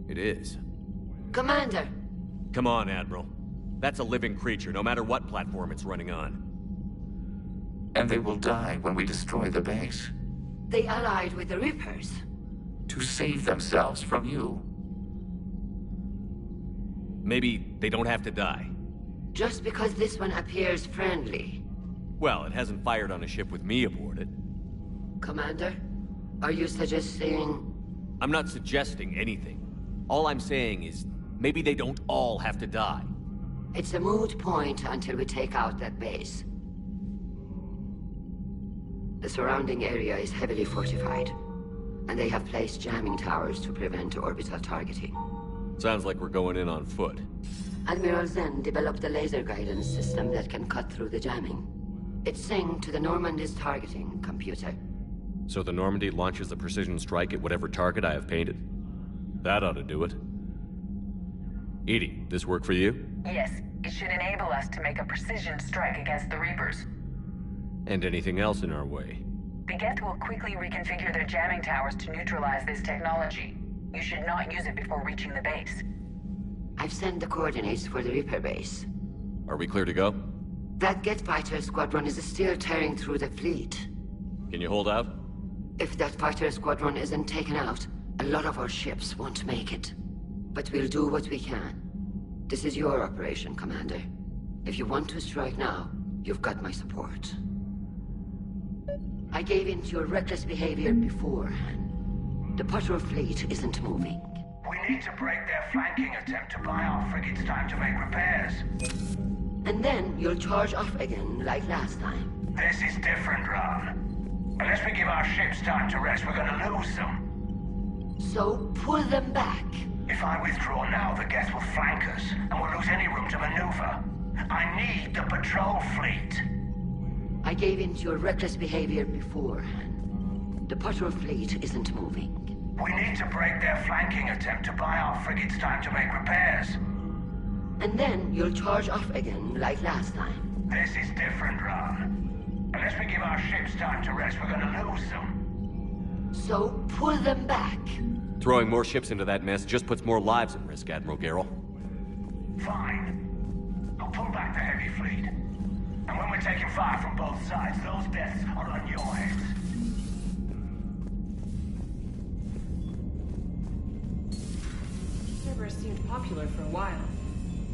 It is. Commander! Come on, Admiral. That's a living creature, no matter what platform it's running on. And they will die when we destroy the base. They allied with the Reapers. to save themselves from you. Maybe they don't have to die. Just because this one appears friendly. Well, it hasn't fired on a ship with me aboard it. Commander, are you suggesting... I'm not suggesting anything. All I'm saying is, maybe they don't all have to die. It's a moot point until we take out that base. The surrounding area is heavily fortified, and they have placed jamming towers to prevent orbital targeting. Sounds like we're going in on foot. Admiral Zen developed a laser guidance system that can cut through the jamming. It's synced to the Normandy's targeting computer. So the Normandy launches a precision strike at whatever target I have painted? That ought to do it. Edie, this work for you? Yes, it should enable us to make a precision strike against the Reapers. And anything else in our way? The Geth will quickly reconfigure their jamming towers to neutralize this technology. You should not use it before reaching the base. I've sent the coordinates for the Reaper base. Are we clear to go? That Geth fighter squadron is still tearing through the fleet. Can you hold out? If that fighter squadron isn't taken out, a lot of our ships won't make it. But we'll do what we can. This is your operation, Commander. If you want to strike now, you've got my support. I gave in to your reckless behavior beforehand. The patrol fleet isn't moving. We need to break their flanking attempt to buy our frigates time to make repairs. And then you'll charge off again, like last time. This is different, Ron. Unless we give our ships time to rest, we're gonna lose them. So pull them back. If I withdraw now, the Geth will flank us, and we'll lose any room to maneuver. I need the patrol fleet. I gave in to your reckless behavior beforehand. The patrol fleet isn't moving. We need to break their flanking attempt to buy our frigates time to make repairs. And then you'll charge off again, like last time. This is different, Ron. Unless we give our ships time to rest, we're gonna lose them. So pull them back. Throwing more ships into that mess just puts more lives at risk, Admiral Garrel. Fine. I'll pull back the heavy fleet. And when we're taking fire from both sides, those deaths are on your heads. Cerberus seemed popular for a while.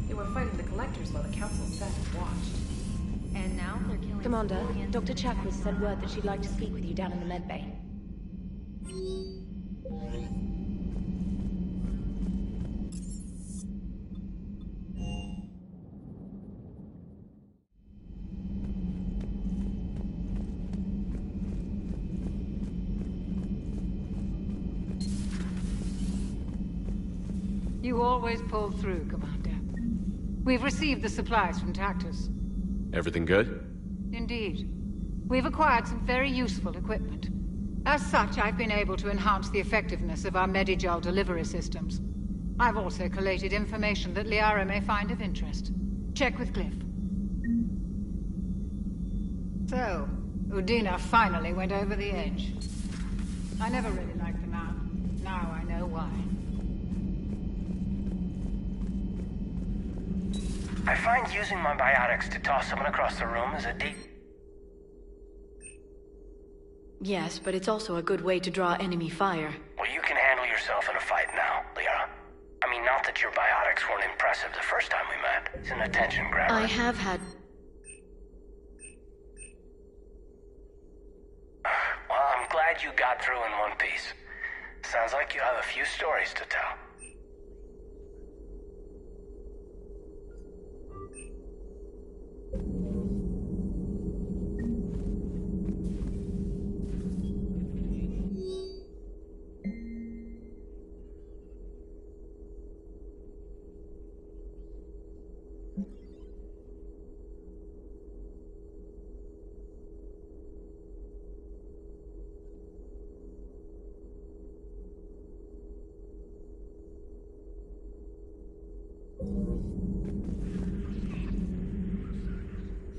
They were fighting the Collectors while the Council sat and watched. And now they're killing... Commander, Dr. Chakras sent word that she'd like to speak with you down in the medbay. You always pull through, Commander. We've received the supplies from Tactus. Everything good? Indeed. We've acquired some very useful equipment. As such, I've been able to enhance the effectiveness of our Medigel delivery systems. I've also collated information that Liara may find of interest. Check with Cliff. So, Udina finally went over the edge. I never really liked the man. Now I know why. I find using my biotics to toss someone across the room is a deep... Yes, but it's also a good way to draw enemy fire. Well, you can handle yourself in a fight now, Liara. I mean, not that your biotics weren't impressive the first time we met. It's an attention grabber. I have had... Well, I'm glad you got through in one piece. Sounds like you have a few stories to tell.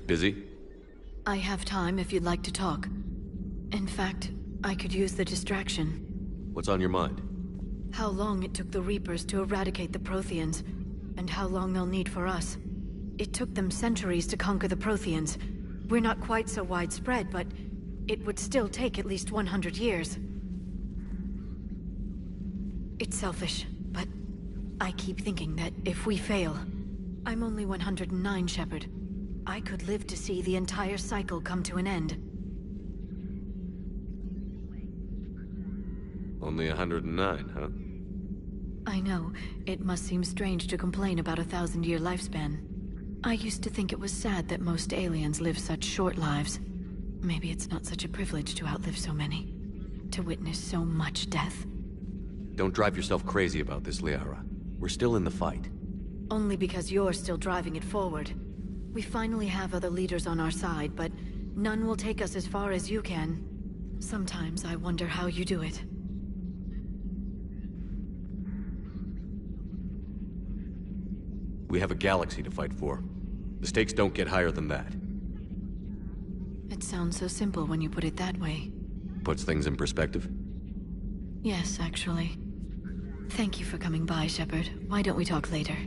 Busy? I have time if you'd like to talk. In fact, I could use the distraction. What's on your mind? How long it took the Reapers to eradicate the Protheans, and how long they'll need for us. It took them centuries to conquer the Protheans. We're not quite so widespread, but it would still take at least 100 years. It's selfish, but I keep thinking that if we fail... I'm only 109, Shepard. I could live to see the entire cycle come to an end. Only 109, huh? I know. It must seem strange to complain about a 1,000-year lifespan. I used to think it was sad that most aliens live such short lives. Maybe it's not such a privilege to outlive so many. To witness so much death. Don't drive yourself crazy about this, Liara. We're still in the fight. Only because you're still driving it forward. We finally have other leaders on our side, but none will take us as far as you can. Sometimes I wonder how you do it. We have a galaxy to fight for. The stakes don't get higher than that. It sounds so simple when you put it that way. Puts things in perspective. Yes, actually. Thank you for coming by, Shepard. Why don't we talk later?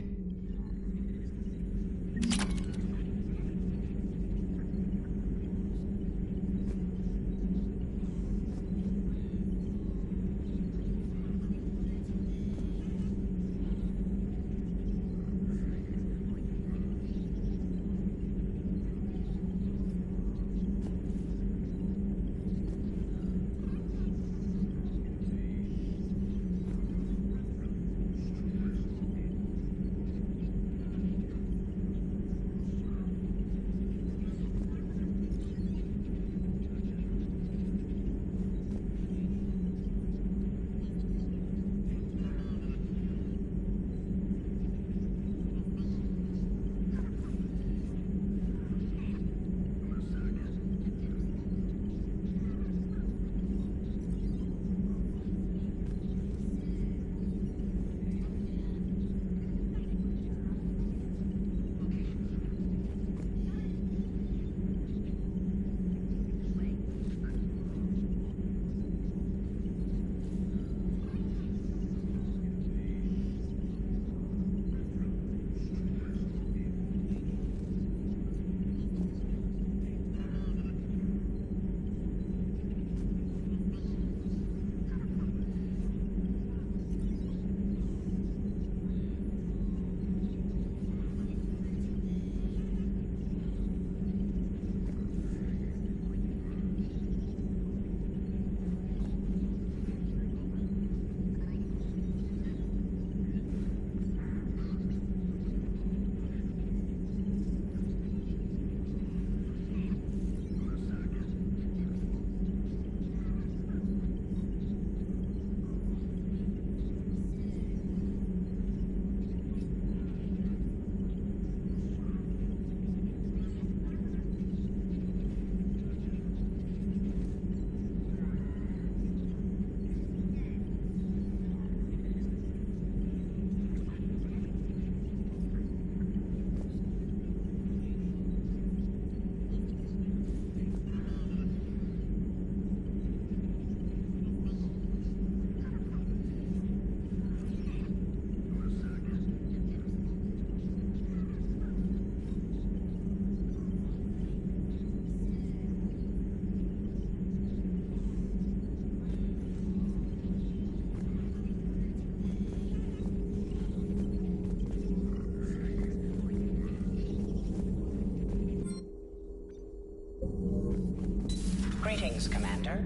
Greetings, Commander.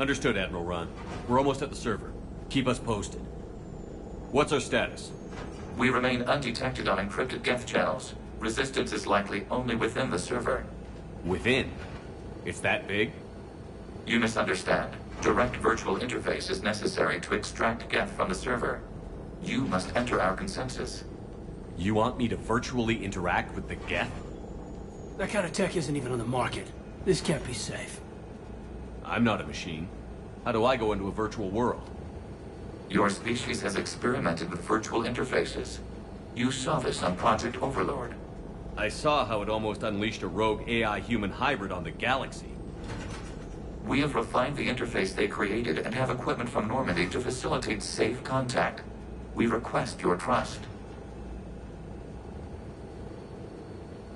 Understood, Admiral Ron. We're almost at the server. Keep us posted. What's our status? We remain undetected on encrypted Geth channels. Resistance is likely only within the server. Within? It's that big? You misunderstand. Direct virtual interface is necessary to extract Geth from the server. You must enter our consensus. You want me to virtually interact with the Geth? That kind of tech isn't even on the market. This can't be safe. I'm not a machine. How do I go into a virtual world? Your species has experimented with virtual interfaces. You saw this on Project Overlord. I saw how it almost unleashed a rogue AI-human hybrid on the galaxy. We have refined the interface they created and have equipment from Normandy to facilitate safe contact. We request your trust.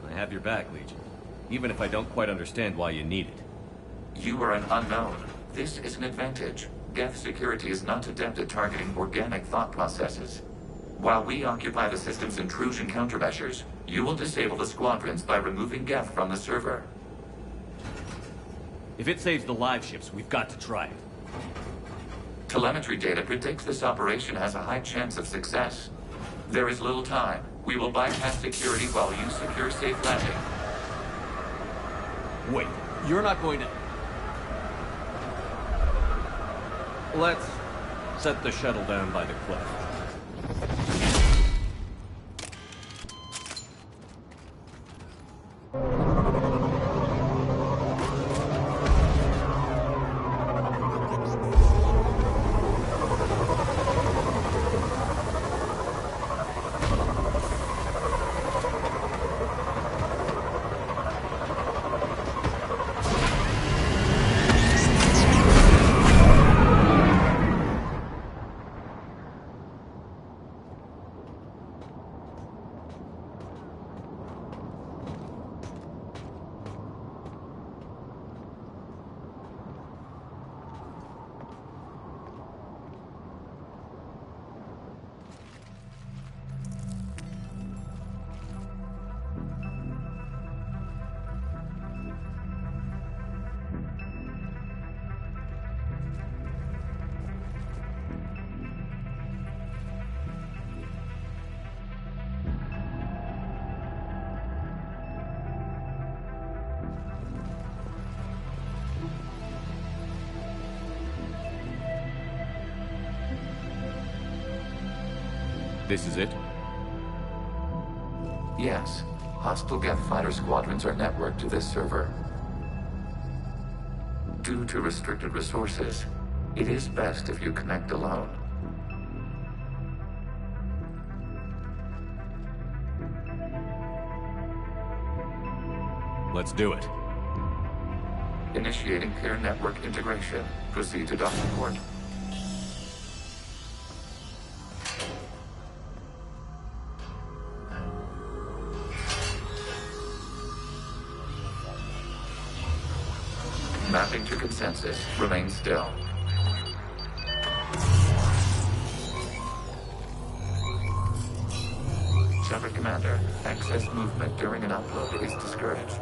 I have your back, Legion. Even if I don't quite understand why you need it. You are an unknown. This is an advantage. Geth security is not adept at targeting organic thought processes. While we occupy the system's intrusion countermeasures, you will disable the squadrons by removing Geth from the server. If it saves the live ships, we've got to try it. Telemetry data predicts this operation has a high chance of success. There is little time. We will bypass security while you secure safe landing. Wait, you're not going to... Let's set the shuttle down by the cliff. This is it? Yes. Hostile Geth fighter squadrons are networked to this server. Due to restricted resources, it is best if you connect alone. Let's do it. Initiating peer network integration. Proceed to docking port. Mapping to consensus. Remain still. Shepard Commander, excess movement during an upload is discouraged.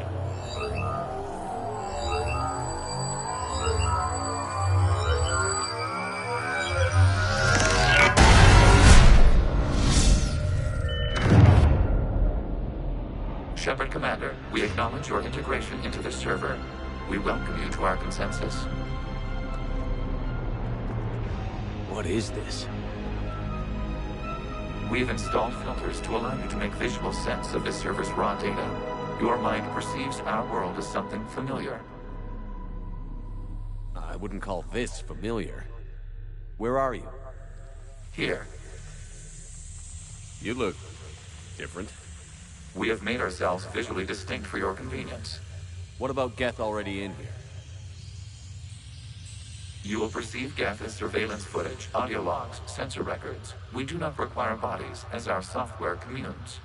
Shepard Commander, we acknowledge your integration into the server. We welcome you to our consensus. What is this? We've installed filters to allow you to make visual sense of the server's raw data. Your mind perceives our world as something familiar. I wouldn't call this familiar. Where are you? Here. You look different. We have made ourselves visually distinct for your convenience. What about Geth already in here? You will perceive Geth as surveillance footage, audio logs, sensor records. We do not require bodies, as our software communes.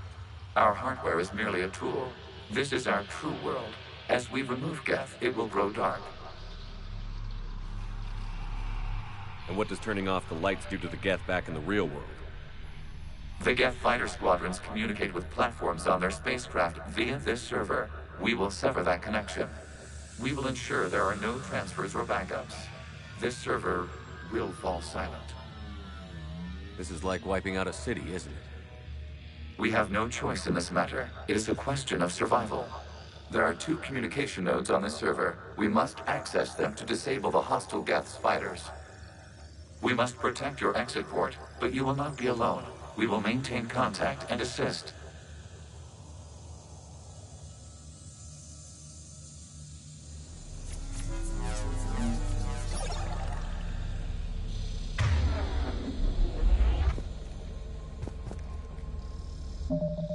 Our hardware is merely a tool. This is our true world. As we remove Geth, it will grow dark. And what does turning off the lights do to the Geth back in the real world? The Geth fighter squadrons communicate with platforms on their spacecraft via this server. We will sever that connection. We will ensure there are no transfers or backups. this server will fall silent. This is like wiping out a city, isn't it? We have no choice in this matter. It is a question of survival. There are 2 communication nodes on the server. We must access them to disable the hostile Geth's fighters. We must protect your exit port, but you will not be alone. We will maintain contact and assist. you